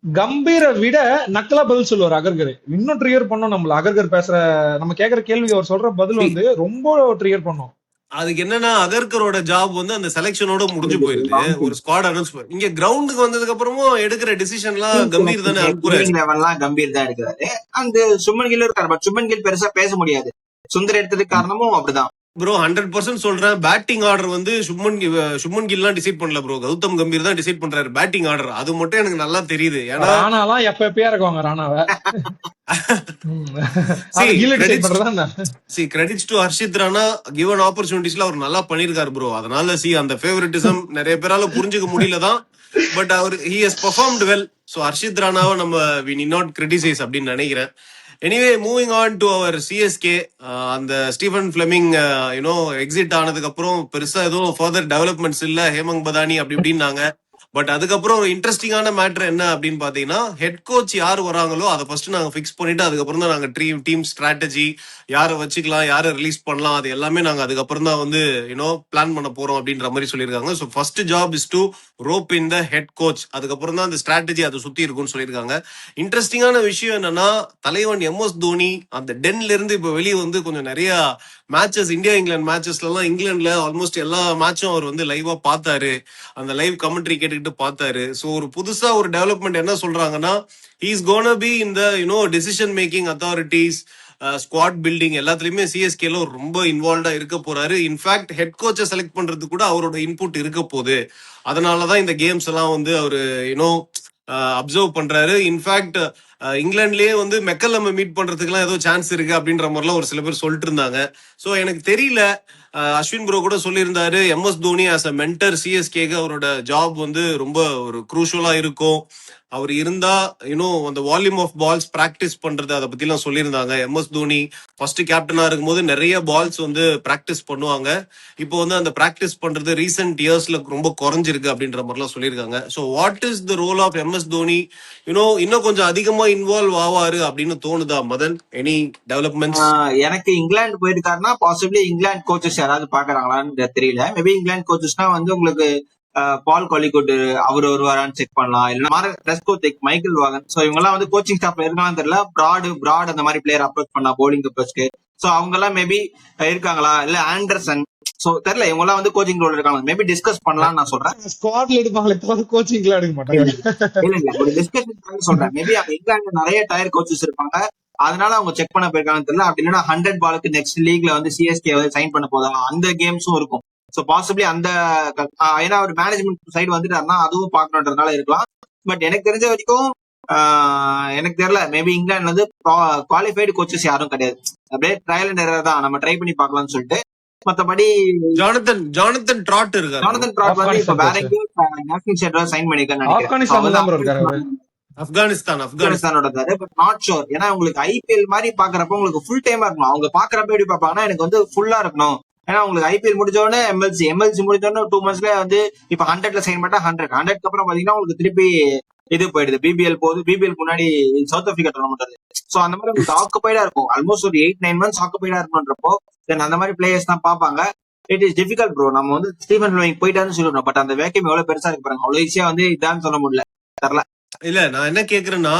கம்பீரை விட நக்கலா பதில் சொல்லுவார் அகர்கர். இன்னும் ட்ரிகர் பண்ணோம் நம்மள. அகர்கர் பேசுற நம்ம கேக்குற கேள்விக்கு அவர் சொல்ற பதில் வந்து ரொம்ப ட்ரிகர் பண்ணோம். அதுக்கு என்னன்னா அகர்கரோட ஜாப் வந்து அந்த செலக்ஷனோட முடிஞ்சு போயிருது. ஒரு ஸ்குவாட் அனௌன்ஸ் இங்க கிரவுண்டுக்கு வந்ததுக்கு அப்புறமும் எடுக்கிற டிசிஷன் எல்லாம் கம்பீர் தானே கம்பீர் தான் எடுக்கிறாரு. அந்த சுமன் கில் இருக்காரு, பட் சுமன் கில் பெருசா பேச முடியாது. சுந்தர் எடுத்ததுக்கு காரணமும் அப்படிதான். ப்ரோ 100% சொல்றேன். பேட்டிங் ஆர்டர் வந்து சுப்மன் கில்லாம் டிசைட் பண்ணல ப்ரோ. கௌதம் கம்பீர் தான் டிசைட் பண்றாரு பேட்டிங் ஆர்டர். அது மட்டும் எனக்கு நல்லா தெரியுது. ஏன்னா ராணாலாம் எப்பயா இருக்குவாங்க ராணாவை. see அது கீழே டிசைட் credits பண்றதா. credits to Harshit Rana given opportunitiesல அவர் நல்லா பண்ணிருக்காரு ப்ரோ. அதனால அந்த ஃபேவரட்டிசம் நிறைய பேரால புரிஞ்சுக்க முடியலதான். பட் அவர் he has performed well. So Harshit ராணாவை நம்ம we need not criticize அப்படின்னு நினைக்கிறேன். எனிவே மூவிங் ஆன் டு அவர் சிஎஸ்கே. அந்த ஸ்டீஃபன் பிளெமிங் எக்ஸிட் ஆனதுக்கு அப்புறம் பெருசா எதுவும் ஃபர்தர் டெவலப்மெண்ட்ஸ் இல்ல, ஹேமங் பதானி அப்படி இப்படின்னாங்க. பட் அதுக்கப்புறம் ஒரு இன்ட்ரெஸ்டிங்கான மேட்டர் என்ன அப்படின்னு பாத்தீங்கன்னா, ஹெட் கோச் யார் வராங்களோ அதை ஃபர்ஸ்ட் நாங்க ஃபிக்ஸ் பண்ணிட்டு அதுக்கப்புறம் தான் நாங்க டீம் ஸ்ட்ராட்டஜி யாரை வச்சுக்கலாம், யாரை ரிலீஸ் பண்ணலாம், அது எல்லாமே நாங்க அதுக்கப்புறம் தான் வந்து பிளான் பண்ண போறோம் அப்படின்ற மாதிரி சொல்லியிருக்காங்க. So first job is to rope in the head coach. அதுக்கப்புறம் தான் அந்த ஸ்ட்ராட்டஜி அதை சுத்தி இருக்கும்னு சொல்லியிருக்காங்க. இன்ட்ரெஸ்டிங்கான விஷயம் என்னன்னா, தலைவன் எம்எஸ் தோனி அந்த டென்ல இருந்து இப்ப வெளியே வந்து கொஞ்சம் நிறைய மேட்சஸ், இந்தியா இங்கிலாந்து மேட்சஸ்ல எல்லாம் இங்கிலாந்துல ஆல்மோஸ்ட் எல்லா மேட்சும் அவர் வந்து லைவா பார்த்தாரு. அந்த லைவ் கமெண்ட்ரி கேட்டுக்கிட்டு பார்த்தாரு. ஸோ ஒரு புதுசா ஒரு டெவலப்மெண்ட் என்ன சொல்றாங்கன்னா, ஹீஸ் கோனா பி இந்த decision making authorities, squad building எல்லாத்துலயுமே சிஎஸ்கேல ரொம்ப இன்வால்வ்டா இருக்க போறாரு. இன்ஃபேக்ட் ஹெட் கோச்சை செலக்ட் பண்றது கூட அவரோட இன்புட் இருக்க போகுது. அதனாலதான் இந்த கேம்ஸ் எல்லாம் வந்து அவரு அப்சர்வ் பண்றாரு. இன்ஃபேக்ட் இங்கிலாந்துலயே வந்து மெக்கல் மீட் பண்றதுக்குலாம் ஏதோ சான்ஸ் இருக்கு அப்படின்ற மாதிரிலாம் ஒரு சில பேர் சொல்லிட்டு இருந்தாங்க. சோ எனக்கு தெரியல. அஸ்வின் ப்ரோ கூட சொல்லியிருந்தாரு, MS Dhoni as a mentor சிஎஸ்கேக்கு அவரோட ஜாப் வந்து ரொம்ப ஒரு குரூஷியலா இருக்கும். அவர் இருந்தா அந்த வால்யூம் ஆஃப் பால்ஸ் பிராக்டிஸ் பண்றது அதை பத்தி எல்லாம் சொல்லியிருந்தாங்க. எம்எஸ் தோனி ஃபர்ஸ்ட் கேப்டனா இருக்கும்போது நிறைய பால்ஸ் வந்து பிராக்டிஸ் பண்ணுவாங்க. இப்போ வந்து அந்த பிராக்டிஸ் பண்றது ரீசெண்ட் இயர்ஸ்ல ரொம்ப குறைஞ்சிருக்கு அப்படின்ற மாதிரி எல்லாம் சொல்லியிருக்காங்க. So what is the role of MS Dhoni? இன்னும் கொஞ்சம் அதிகமா இன்வால்வ் ஆவாரு அப்படின்னு தோணுதா மதன்? Any developments? எனக்கு இங்கிலாந்து போயிருக்காருன்னா பாசிபிளி இங்கிலாந்து கோச்சஸ் யாராவது பாக்குறாங்களான்னு தெரியல. மேபி இங்கிலாந்து கோச்சஸ்னா வந்து உங்களுக்கு பால் காலிகுட் அவர் வருவாரான்னு செக் பண்ணலாம். இல்லைன்னா மைக்கேல் வாகன். சோ இவங்க எல்லாம் வந்து கோச்சிங் ஸ்டாஃப்ல இருக்காங்கன்னு தெரியல. பிராட் அந்த மாதிரி பிளேயர் அப்ரோச் பண்ணலாம் போலிங் அப்ரோச்க்கு. சோ அவங்க எல்லாம் மேபி இருக்காங்களா, இல்ல ஆண்டர்சன். சோ தெரியல, இவங்க எல்லாம் வந்து கோச்சிங் ரோல் இருக்காங்க. மேபி டிஸ்கஸ் பண்ணலாம்னு நான் சொல்றேன். ஸ்குவாட்ல எடுப்பாங்களே தவிர கோச்சிங்ல எடுக்க மாட்டாங்க. இல்ல ஒரு டிஸ்கஷன் சொல்றேன். மேபி அங்க இங்கிலாந்து நிறைய டயர் கோச்சஸ் இருப்பாங்க, அதனால அவங்க செக் பண்ண போயிருக்காங்கன்னு தெரியல. அப்படி இல்லைன்னா 100 பாலுக்கு நெக்ஸ்ட் லீக்ல வந்து சிஎஸ்கே வந்து சைன் பண்ண போதா, அந்த கேம்ஸும் இருக்கும். சோ பாசிபிளி அந்த ஏன்னா ஒரு மேனேஜ்மெண்ட் சைடு வந்துட்டாருன்னா அதுவும் பாக்கணுன்றதுனால இருக்கலாம். பட் எனக்கு தெரிஞ்ச வரைக்கும் எனக்கு தெரியல. மேபி இங்கிலாந்து வந்து குவாலிஃபைடு கோச்சஸ் யாரும் கிடையாது. அப்படியே ட்ரையல் அண்ட் எரர் தான், நம்ம ட்ரை பண்ணி பார்க்கலாம்னு சொல்லிட்டு. மத்தபடி ஜானதன் ட்ராட் இருக்காரு. ஜானதன் ட்ராட் வந்து இப்ப வேற எங்கேயும் நேஷனல் ஷெட்ல சைன் பண்ணிருக்கான்னு நினைக்கிறேன். ஆப்கானிஸ்தானோட பட் நாட் ஷோர். ஏன்னா உங்களுக்கு ஐபிஎல் மாதிரி பாக்குறப்ப உங்களுக்கு ஃபுல் டைமா இருக்கணும். அவங்க பாக்குறப்ப எப்படி பாப்பாங்கன்னா, எனக்கு வந்து ஃபுல்லா இருக்கணும். ஏன்னா உங்களுக்கு ஐபிஎல் முடிஞ்ச உடனே எம்எல்சி முடிஞ்ச உடனே 2 monthsல வந்து இப்ப 100ல சைன் பண்ணா 100க்கு அப்புறம் பாத்தீங்கன்னா உங்களுக்கு திருப்பி இது போயிடுது, பிபிஎல் போகுது. பிபிஎல் முன்னாடி சவுத் ஆப்பிரிக்கா டோர்னமெண்ட் வருது. சோ அந்த மாதிரி உங்களுக்கு ஆக்குபைடா இருக்கும். ஆல்மோஸ்ட் ஒரு 8-9 months ஆக்குபைடா இருக்கணும்ன்றப்போ தென் அந்த மாதிரி பிளேயர்ஸ் தான் பாப்பாங்க. It is difficult bro. நம்ம வந்து ஸ்டீஃபன் பிளெமிங் போயிட்டாருன்னு சொல்லிடணும். பட் அந்த வேக்கம் எவ்வளவு பெருசா இருக்கு பாருங்க. அவ்வளவு ஈஸியா வந்து இதான்னு சொல்ல முடியல. தெரியல. இல்ல நான் என்ன கேக்குறேன்னா,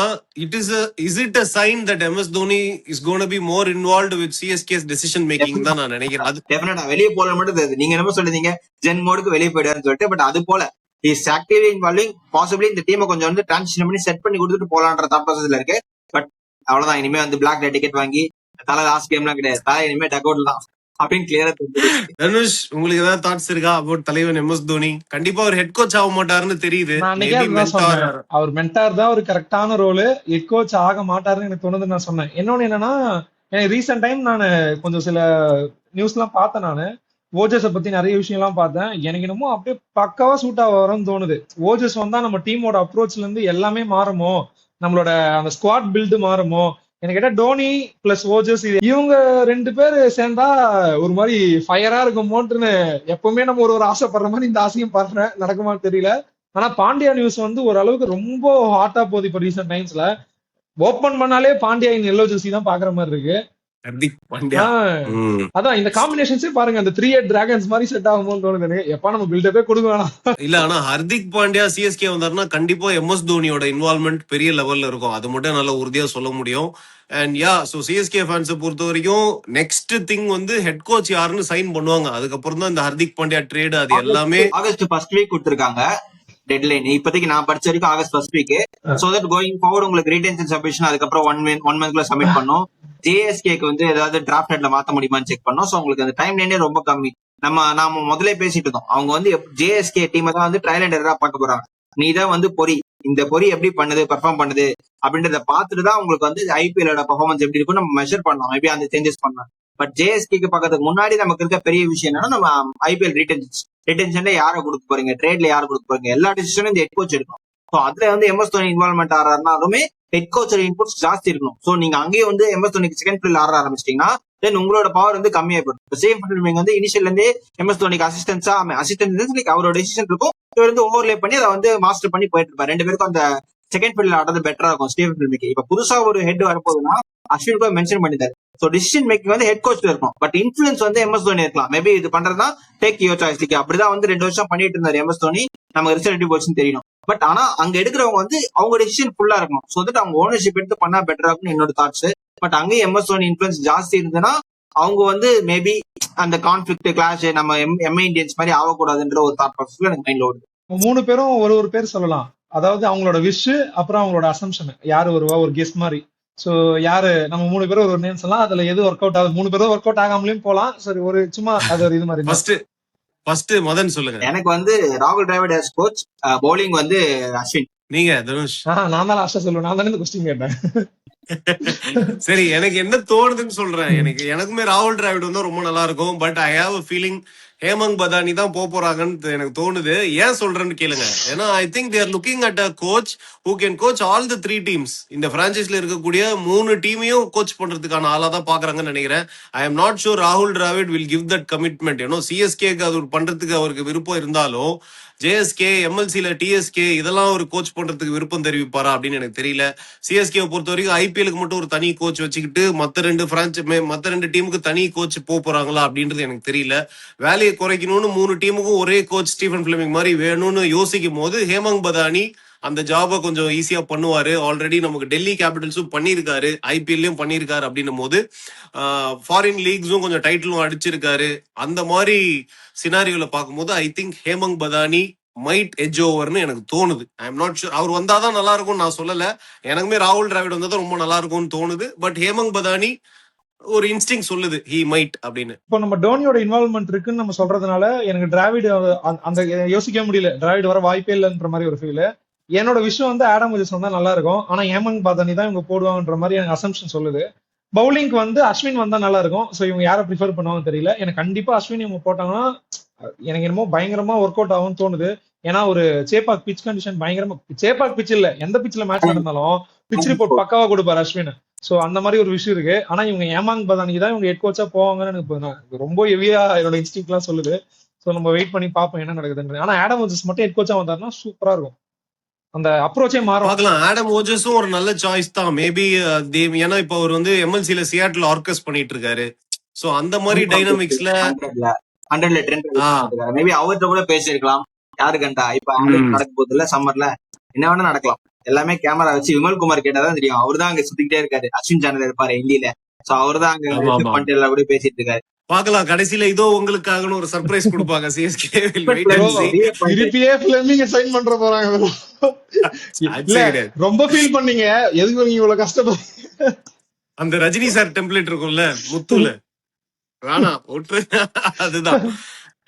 is it a sign that MS Dhoni is going to be more involved with CSK's decision making தான் நான் நினைக்கிறேன். அது டெஃபினட்டா வெளியே போல மட்டும் தெரியுது. நீங்க என்ன சொல்றீங்க, ஜென் மோடுக்கு வெளியே போயிடாருன்னு சொல்லிட்டு. பட் அது போல இஸ் ஆக்டிவ்லி இன்வால்விங். பாசிபிளி இந்த டீமை கொஞ்சம் வந்து டிரான்சிஷன் பண்ணி செட் பண்ணி கொடுத்துட்டு போலான்ற தாட் ப்ராசஸ்ல இருக்கு. பட் அவ்வளவுதான். இனிமே வந்து பிளாக் டிக்கெட் வாங்கி தலை லாஸ்ட் கேம்லாம் கிடையாது. தலை இனிமே டக் அவுட் தான் அப்படின்னு கிளியரா தெரியுது. தனுஷ், உங்களுக்கு ஏதாவது தாட்ஸ் இருக்கா அபவுட் தலைவன் எம்எஸ் தோனி? கண்டிப்பா ஒரு ஹெட் கோச் ஆக மாட்டாருன்னு தெரியுது. அவர் மென்டார் தான் ஒரு கரெக்டான ரோல். ஹெட் கோச் ஆக மாட்டாருன்னு எனக்கு தோணுது நான் சொன்னேன். இன்னொன்னு என்னன்னா, எனக்கு ரீசெண்ட் டைம் நான் கொஞ்சம் சில நியூஸ் எல்லாம் பார்த்தேன். நான் ஓஜஸ் பத்தி நிறைய விஷயம் எல்லாம் பார்த்தேன். எனக்கு என்னமோ அப்படியே பக்காவா சூட் ஆக வரும்னு தோணுது. ஓஜஸ் வந்தா நம்ம டீமோட அப்ரோச்ல இருந்து எல்லாமே மாறுமோ, நம்மளோட அந்த ஸ்குவாட் பில்டு மாறுமோ. எனக்கு கேட்டா டோனி பிளஸ் ஓஜஸ் இவங்க 2 பேர் சேர்ந்தா ஒரு மாதிரி ஃபயரா இருக்குமோன்னு எப்பவுமே நம்ம ஒரு ஆசைப்படுற மாதிரி இந்த ஆசையும் படுறேன். நடக்குமான்னு தெரியல. ஆனா பாண்டியா நியூஸ் வந்து ஓரளவுக்கு ரொம்ப ஹாட்டா போகுது இப்ப ரீசெண்ட் டைம்ஸ்ல. ஓபன் பண்ணாலே பாண்டியா இன் எல்லோ ஜெர்சி தான் பாக்குற மாதிரி இருக்கு. அதான் இந்த காம்பினேஷன்ஸே பாருங்க, அந்த 3-8 டிராகன்ஸ் மாதிரி செட் ஆகுமோன்னு தோணுது. எப்ப நம்ம பில்டப்பே கொடுக்க வேணாம். இல்ல ஆனா ஹர்திக் பாண்டியா சிஎஸ்கே வந்தாருன்னா கண்டிப்பா எம்எஸ் தோனியோட இன்வால்வ்மெண்ட் பெரிய லெவல்ல இருக்கும். அது மட்டும் நல்ல உறுதியா சொல்ல முடியும். அண்ட் சோ சிஎஸ்கே ஃபேன்ஸை பொறுத்த வரைக்கும் நெக்ஸ்ட் திங் வந்து ஹெட் கோச் யாருன்னு சைன் பண்ணுவாங்க. அதுக்கப்புறம் தான் இந்த ஹர்திக் பாண்டியா ட்ரேட் அது எல்லாமே. ஆகஸ்ட் ஃபர்ஸ்ட் வீக் கொடுத்திருக்காங்க டெட்லைன். இப்போதைக்கு நான் படிச்ச வரைக்கும் August first week. So that going forward உங்களுக்கு ரீடென்ஷன் சப்மிஷன் அதுக்கப்புறம் 1 monthல சப்மிட் பண்ணும். ஜேஎஸ்கேக்கு வந்து ஏதாவது டிராஃப்ட் நெட்ல மாத்த முடியுமான்னு செக் பண்ணோம். சோ உங்களுக்கு அந்த டைம் லைனே ரொம்ப கம்மி. நாம முதல்ல பேசிட்டு இருந்தோம், அவங்க வந்து ஜேஎஸ்கே டீமை தான் வந்து ட்ரையல் அண்ட் எரரா பார்க்க போறாங்க. நீ தான் வந்து இந்த பொறி எப்படி பண்ணுது, பெர்ஃபார்ம் பண்ணுது அப்படின்றத பார்த்துட்டு தான் உங்களுக்கு வந்து ஐபிஎல் பெர்ஃபார்மன்ஸ் எப்படி இருக்கும் நம்ம மெஷர் பண்ணலாம். மேபி அந்த சேஞ்சஸ் பண்ணலாம். பட் ஜேஎஸ்கேக்கு பார்க்கறதுக்கு முன்னாடி நமக்கு இருக்க பெரிய விஷயம் என்னன்னா, நம்ம ஐபிஎல் ரிட்டென்ஷன்ல யாரை கொடுக்க போறீங்க, ட்ரேட்ல யாரை கொடுக்க போறீங்க, எல்லா டிசிஷனும் இந்த ஹெட் கோச் எடுக்கும். ஸோ அதுல வந்து எம்எஸ் தோனி இன்வால்மெண்ட் ஆறாருனாலுமே ஹெட் கோச்சோட இன்புட்ஸ் ஜாஸ்தி இருக்கணும். ஸோ நீங்க அங்கேயே வந்து எம்எஸ் தோனிக்கு செகண்ட் பில் ஆட ஆரம்பிச்சிட்டீங்கன்னா தென் உங்களோட பவர் வந்து கம்மியாயிடும். இப்போ சேம் ஃபில்மிங் வந்து இனிஷியல் இருந்தே எம்எஸ் தோனிக்கு அசிஸ்டன்ஸ் அவரோட டிசிஷன் இருக்கும். இவர் வந்து ஓவர்லே பண்ணி அதை வந்து மாஸ்டர் பண்ணி போயிட்டு இருப்பாரு. ரெண்டு பேருக்கும் அந்த செகண்ட் ஃபீல்ட்ல ஆடுறது பெட்டரா இருக்கும் ஸ்டீவன் ஃபில்மிக்கு. இப்ப புதுசா ஒரு ஹெட் வரப்போகுதுன்னா அஸ்வின் கூட மென்ஷன் பண்ணிட்டாரு. ஸோ டிசிஷன் மேக்கிங் வந்து ஹெட் கோச்ல இருக்கும். பட் இன்ஃபுளுன்ஸ் வந்து எம்எஸ் தோனி இருக்கலாம். மேபி இது பண்றதுனா டேக் யுவர் சாய்ஸ். அப்படிதான் வந்து 2 வருஷம் பண்ணிட்டு இருந்தாரு எம்எஸ் தோனி. நமக்கு ரிசல்ட் எப்படி போச்சுன்னு தெரியணும். பட் ஆனா அங்க எடுக்கிறவங்க வந்து அவங்க டிசிஷன் ஃபுல்லா இருக்கணும். ஸோ தட் அவங்க ஓனர்ஷிப் எடுத்து பண்ணா பெட்டரா இருக்கும்னு என்னோட தாட்ஸ். பட் அங்கேயும் எம்எஸ் தோனி இன்ஃபுளுன்ஸ் ஜாஸ்தி இருந்ததுன்னா அவங்க வந்து மேபி அந்த கான்ஃபிளிக்ட் கிளாஷ் நம்ம எம்ஐ இந்தியன்ஸ் மாதிரி ஆகக்கூடாதுன்ற ஒரு தாட் ப்ராசஸ்ல எனக்கு மைண்ட்ல ஓடுது. 3 பேரும் ஒரு பேர் சொல்லலாம். அதாவது அவங்களோட விஷ், அப்புறம் அவங்களோட அசம்ஷன், யாரு வருவா ஒரு கெஸ் மாதிரி. சோ யாரு நம்ம 3 பேரும் ஒரு நேம் சொல்லலாம். அதுல எது ஒர்க் அவுட் ஆகுது, 3 பேரும் ஒர்க் அவுட் ஆகாமலையும் போலாம். சரி, ஒரு சும்மா அது ஒரு இது மாதிரி. ஃபர்ஸ்ட் மதன் சொல்லுங்க. எனக்கு வந்து ராகுல் டிராவிட் as கோச், பவுலிங் வந்து அஸ்வின். நீங்க தனுஷ்? நான் தான் லாஸ்டா சொல்லுவேன். நான் தானே இந்த கொஸ்டின் கேட்டேன். சரி, எனக்கு என்ன தோணுதுன்னு சொல்றேன். எனக்குமே ராகுல் டிராவிட் வந்து ரொம்ப நல்லா இருக்கும். But I have a feeling Hemang Badani தான் போறாங்கன்னு எனக்கு தோணுது. ஏன் சொல்றேன்னு கேளுங்க. ஏன்னா I think they're looking at a coach who can coach all the 3 teams. இந்த பிரான்ச்சைஸ்ல இருக்கக்கூடிய 3 டீமையும் கோச் பண்றதுக்கான ஆளா தான் பாக்குறாங்கன்னு நினைக்கிறேன். ஐ எம் நாட் ஷூர் ராகுல் Dravid will give that commitment. ஏன்னா சிஎஸ்கேக்கு அது பண்றதுக்கு அவருக்கு விருப்பம் இருந்தாலும் ஜேஎஸ்கே, எம்எல்சில டிஎஸ்கே இதெல்லாம் ஒரு கோச் பண்றதுக்கு விருப்பம் தெரிவிப்பாரா அப்படின்னு எனக்கு தெரியல. சிஎஸ்கே பொறுத்த வரைக்கும் ஐபிஎலுக்கு மட்டும் ஒரு தனி கோச் வச்சுக்கிட்டு மத்த 2 டீமுக்கு தனி கோச் போறாங்களா அப்படின்றது எனக்கு தெரியல. வேலையை குறைக்கணும்னு 3 டீமுக்கும் ஒரே கோச் ஸ்டீஃபன் பிளமிங் மாதிரி வேணும்னு யோசிக்கும் போது ஹேமங் பதானி அந்த ஜாபை கொஞ்சம் ஈஸியா பண்ணுவாரு. ஆல்ரெடி நமக்கு டெல்லி கேபிட்டல்ஸும் பண்ணியிருக்காரு, ஐபிஎல்லையும் பண்ணியிருக்காரு. அப்படின்னும் போது ஃபாரின் லீக்ஸும் கொஞ்சம் டைட்டிலும் அடிச்சிருக்காரு. அந்த மாதிரி சினாரியோல பார்க்கும்போது I think Hemang Badani might edge ஓவர்னு எனக்கு தோணுது. I am not sure. அவர் வந்தாதான் நல்லா இருக்கும்னு நான் சொல்லல. எனக்குமே ராகுல் டிராவிட் வந்தாதான் ரொம்ப நல்லா இருக்கும்னு தோணுது. பட் ஹேமங் பதானி ஒரு இன்ஸ்டிங் சொல்லுது ஹி மைட் அப்படின்னு. இப்போ நம்ம டோனியோட இன்வால்வ்மெண்ட் இருக்குன்னு நம்ம சொல்றதுனால எனக்கு டிராவிட் அந்த யோசிக்க முடியல. டிராவிட் வர வாய்ப்பே இல்லைன்ற மாதிரி ஒரு ஃபீல். என்னோட விஷயம் வந்து ஆடம் வில்சன் வந்தா நல்லா இருக்கும். ஆனா ஹேமங் பதானி தான் இவங்க போடுவாங்கன்ற மாதிரி எனக்கு அசம்ஷன் சொல்லுது. பவுலிங்க்கு வந்து அஸ்வின் வந்தா நல்லா இருக்கும். சோ இவங்க யாரை ப்ரிஃபர் பண்ணுவாங்கன்னு தெரியல. எனக்கு கண்டிப்பா அஸ்வின் இவங்க போட்டாங்கன்னா எனக்கு என்னமோ பயங்கரமா ஒர்க் அவுட் ஆகும்னு தோணுது. ஏன்னா ஒரு சேப்பாக் பிச் கண்டிஷன் பயங்கரமா, சேப்பாக் பிச் இல்ல எந்த பிச்ல மேட்ச் நடந்தாலும் பிச் ரிப்போர்ட் பக்காவா கொடுப்பாரு அஸ்வின். சோ அந்த மாதிரி ஒரு விஷயம் இருக்கு. ஆனா இவங்க ஹேமங் பதானி தான் இவங்க ஹெட் கோச்சா போவாங்கன்னு எனக்கு ரொம்ப ஹெவியா என்னோட இன்ஸ்டிங்க் எல்லாம் சொல்லுது. சோ நம்ம வெயிட் பண்ணி பார்ப்போம் என்ன நடக்குதுன்னு. ஆனா ஆடம் ஓஜஸ் மட்டும் ஹெட் கோச்சா வந்தாருன்னா சூப்பரா இருக்கும். அந்த அப்ரோச்சே மாறும். பார்க்கலாம். ஆடம் ஓஜஸும் ஒரு நல்ல சாய்ஸ் தான். மேபி ஏன்னா இப்ப அவர் வந்து எம்எல்சில சியாட்டில் ஆர்கஸ் பண்ணிட்டு இருக்காரு. சோ அந்த மாதிரி டைனமிக்ஸ்ல 100ல ட்ரெண்ட் மேபி அவர்கிட்ட கூட பேசிருக்கலாம். யாரு கண்டா இப்ப நடக்க போகுது இல்ல சம்மர்ல, என்ன வேணா நடக்கலாம். எல்லாமே கேமரா வச்சு விமல் குமார் கேட்டாதான் தெரியும். அவரு தான் அங்க சுத்திக்கிட்டே இருக்காரு. அஸ்வின் சேனல் இருப்பாரு ஹிந்தியில. சோ அவரு தான் அங்க பண்ணிட்டு எல்லாம் கூட பேசிட்டு இருக்காரு. பாக்கலாம். கடைசியில இதோ உங்களுக்காக ஒரு சர்ப்ரைஸ் கொடுப்பாங்க சிஎஸ்கே. சைன் பண்ற போறாங்க. ரொம்ப ஃபீல் பண்ணீங்க. எதுக்கு நீங்க இவ்வளவு கஷ்டப்பட்டு அந்த ரஜினி சார் டெம்ப்ளேட் இருக்கும்ல முத்துல வேணாம் ஒற்று அதுதான்.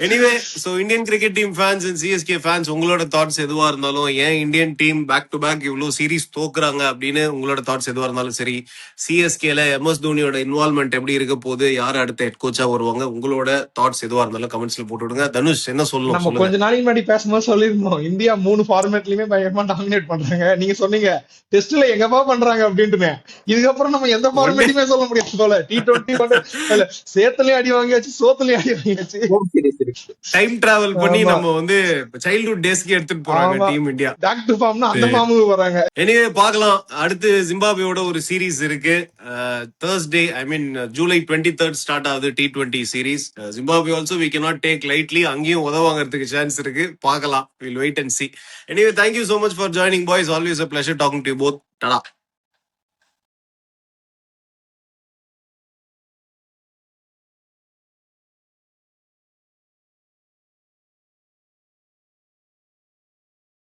Anyway, so Indian cricket team fans and CSK fans, உங்களோட தாட்ஸ் எதுவா இருந்தாலும், ஏன் Indian team back to back இவ்வளவு சீரீஸ் தோக்குறாங்க அப்படின்னு உங்களோட தாட்ஸ் எதுவா இருந்தாலும் சரி, சிஎஸ்கேல எம்எஸ் தோனியோட இன்வால்வ்மெண்ட் எப்படி இருக்க போது, யாரு அடுத்த ஹெட் கோச்சா வருவாங்க, உங்களோட தாட்ஸ் எதுவா இருந்தாலும் கமெண்ட்ஸ்ல போட்டு விடுங்க. தனுஷ் என்ன சொல்லணும்? நம்ம கொஞ்ச நாளைக்கு முன்னாடி பேசும்போது சொல்லிருந்தோம் இந்தியா 3 ஃபார்மேட்லயுமே பயங்கரமா டாமினேட் பண்றாங்க. நீங்க சொன்னீங்க டெஸ்ட்ல எங்கப்பா பண்றாங்க அப்படின்னு. இதுக்கப்புறம் நம்ம எந்த ஃபார்மேட்டுமே சொல்ல முடியாது போல. T20 சேத்துலயும் அடி வாங்கியாச்சு, சோத்துலயும் அடி வாங்கியாச்சு. டைம் டிராவல் பண்ணி நம்ம வந்து சைல்ட்ஹுட் டேஸ்க்கு எடுத்துட்டு போறாங்க டீம் இந்தியா. பேக் டு ஃபார்ம்னா அந்த ஃபார்முக்கு வராங்க. எனிவே பார்க்கலாம். அடுத்து ஜிம்பாப்வேயோட ஒரு சீரிஸ் இருக்கு. Thursday, I mean July 23rd start ஆகுது T20 series. Zimbabwe also we cannot take lightly. அங்கேயும் உதவாங்கிறதுக்கு சான்ஸ் இருக்கு. பார்க்கலாம். We'll wait and see. Anyway, thank you so much for joining boys. Always a pleasure talking to you both. Tada.